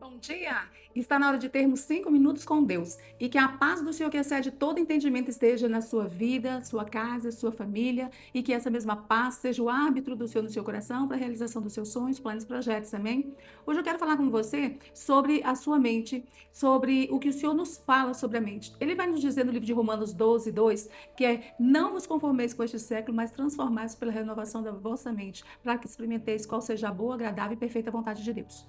Bom dia! Está na hora de termos 5 minutos com Deus e que a paz do Senhor, que excede todo entendimento, esteja na sua vida, sua casa, sua família e que essa mesma paz seja o árbitro do Senhor no seu coração para a realização dos seus sonhos, planos e projetos, amém? Hoje eu quero falar com você sobre a sua mente, sobre o que o Senhor nos fala sobre a mente. Ele vai nos dizer no livro de Romanos 12:2, que é: não vos conformeis com este século, mas transformai-vos pela renovação da vossa mente, para que experimenteis qual seja a boa, agradável e perfeita vontade de Deus.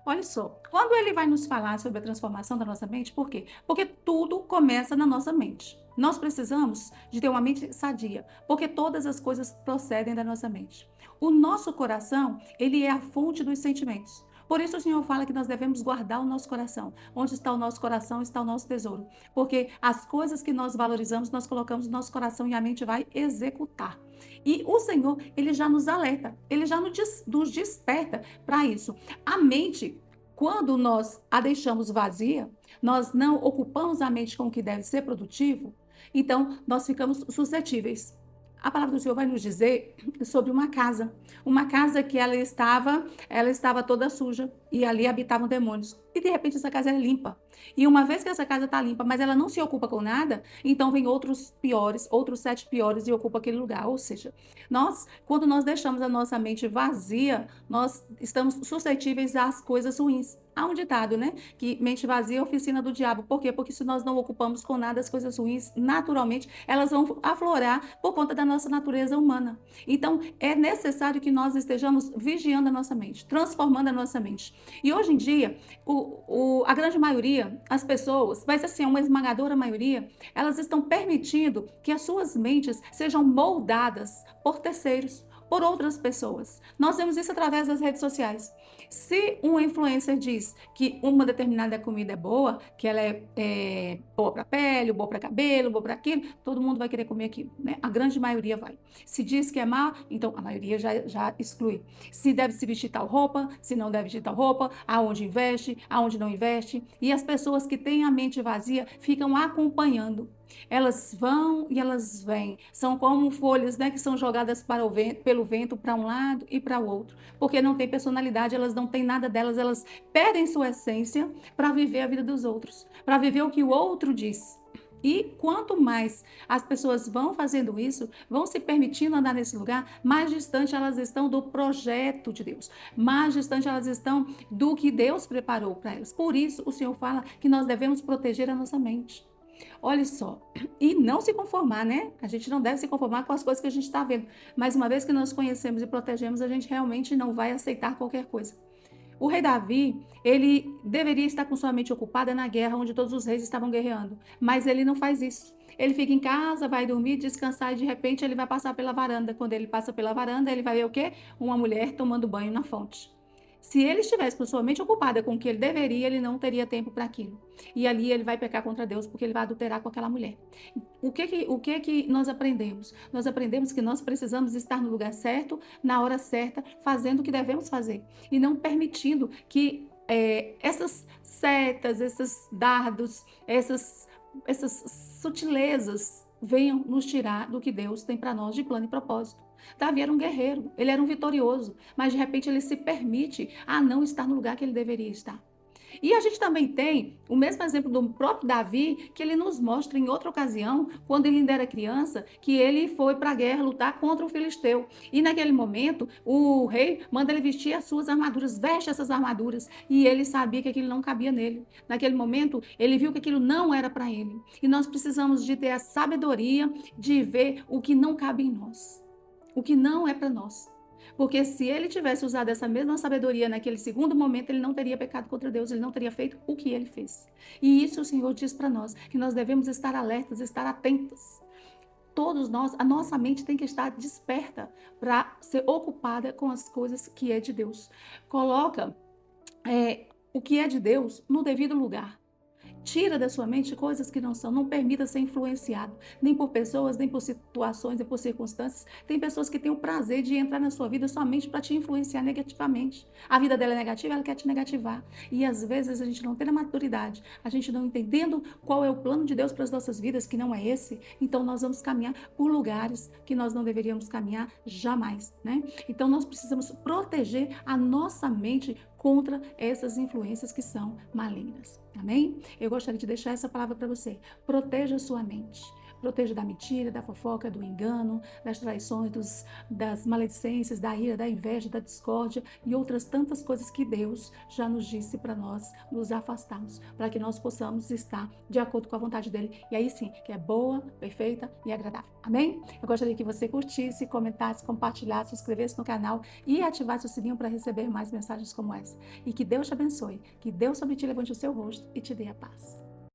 Olha só, quando ele vai nos falar sobre a transformação da nossa mente, por quê? Porque tudo começa na nossa mente. Nós precisamos de ter uma mente sadia, porque todas as coisas procedem da nossa mente. O nosso coração, ele é a fonte dos sentimentos. Por isso o Senhor fala que nós devemos guardar o nosso coração. Onde está o nosso coração, está o nosso tesouro. Porque as coisas que nós valorizamos, nós colocamos no nosso coração e a mente vai executar. E o Senhor, ele já nos alerta, ele já nos desperta para isso. A mente, quando nós a deixamos vazia, nós não ocupamos a mente com o que deve ser produtivo, então nós ficamos suscetíveis. A palavra do Senhor vai nos dizer sobre uma casa que ela estava toda suja e ali habitavam demônios. E de repente essa casa é limpa. E uma vez que essa casa está limpa, mas ela não se ocupa com nada, então vem outros piores, outros 7 piores e ocupa aquele lugar. Ou seja, quando nós deixamos a nossa mente vazia, nós estamos suscetíveis às coisas ruins. Há um ditado, né? Que mente vazia é oficina do diabo. Por quê? Porque se nós não ocupamos com nada as coisas ruins, naturalmente, elas vão aflorar por conta da nossa natureza humana. Então, é necessário que nós estejamos vigiando a nossa mente, transformando a nossa mente. E hoje em dia, a grande maioria, as pessoas, mas assim, uma esmagadora maioria, elas estão permitindo que as suas mentes sejam moldadas por terceiros, por outras pessoas. Nós vemos isso através das redes sociais. Se um influencer diz que uma determinada comida é boa, que ela é boa para pele, boa para cabelo, boa para aquilo, todo mundo vai querer comer aquilo, né? A grande maioria vai. Se diz que é má, então a maioria já exclui. Se deve se vestir tal roupa, se não deve vestir tal roupa, aonde investe, aonde não investe. E as pessoas que têm a mente vazia ficam acompanhando. Elas vão e elas vêm. São como folhas, né, que são jogadas pelo vento para um lado e para o outro. Porque não tem personalidade, elas não têm nada delas, elas perdem sua essência para viver a vida dos outros, para viver o que o outro diz. E quanto mais as pessoas vão fazendo isso, vão se permitindo andar nesse lugar, mais distante elas estão do projeto de Deus, mais distante elas estão do que Deus preparou para elas. Por isso, o Senhor fala que nós devemos proteger a nossa mente. Olha só, e não se conformar, né? A gente não deve se conformar com as coisas que a gente está vendo. Mas uma vez que nós conhecemos e protegemos, a gente realmente não vai aceitar qualquer coisa. O rei Davi, ele deveria estar com sua mente ocupada na guerra onde todos os reis estavam guerreando, mas ele não faz isso. Ele fica em casa, vai dormir, descansar e de repente ele vai passar pela varanda. Quando ele passa pela varanda, ele vai ver o quê? Uma mulher tomando banho na fonte. Se ele estivesse com sua mente ocupada com o que ele deveria, ele não teria tempo para aquilo. E ali ele vai pecar contra Deus, porque ele vai adulterar com aquela mulher. O que que nós aprendemos? Nós aprendemos que nós precisamos estar no lugar certo, na hora certa, fazendo o que devemos fazer. E não permitindo que essas setas, esses dardos, essas sutilezas venham nos tirar do que Deus tem para nós de plano e propósito. Davi era um guerreiro, ele era um vitorioso, mas de repente ele se permite a não estar no lugar que ele deveria estar. E a gente também tem o mesmo exemplo do próprio Davi, que ele nos mostra em outra ocasião, quando ele ainda era criança, que ele foi para a guerra lutar contra o filisteu. E naquele momento, o rei manda ele vestir as suas armaduras, veste essas armaduras, e ele sabia que aquilo não cabia nele. Naquele momento, ele viu que aquilo não era para ele. E nós precisamos de ter a sabedoria de ver o que não cabe em nós, o que não é para nós. Porque se ele tivesse usado essa mesma sabedoria naquele segundo momento, ele não teria pecado contra Deus, ele não teria feito o que ele fez. E isso o Senhor diz para nós, que nós devemos estar alertas, estar atentas. Todos nós, a nossa mente tem que estar desperta para ser ocupada com as coisas que é de Deus. Coloca o que é de Deus no devido lugar. Tira da sua mente coisas que não são. Não permita ser influenciado, nem por pessoas, nem por situações, nem por circunstâncias. Tem pessoas que têm o prazer de entrar na sua vida somente para te influenciar negativamente. A vida dela é negativa, ela quer te negativar. E às vezes a gente não tem a maturidade, a gente não entendendo qual é o plano de Deus para as nossas vidas, que não é esse, então nós vamos caminhar por lugares que nós não deveríamos caminhar jamais, né? Então nós precisamos proteger a nossa mente contra essas influências que são malignas. Amém? Eu gostaria de deixar essa palavra para você. Proteja a sua mente. Proteja da mentira, da fofoca, do engano, das traições, das maledicências, da ira, da inveja, da discórdia e outras tantas coisas que Deus já nos disse para nós nos afastarmos, para que nós possamos estar de acordo com a vontade dele. E aí sim, que é boa, perfeita e agradável. Amém? Eu gostaria que você curtisse, comentasse, compartilhasse, se inscrevesse no canal e ativasse o sininho para receber mais mensagens como essa. E que Deus te abençoe, que Deus sobre ti levante o seu rosto e te dê a paz.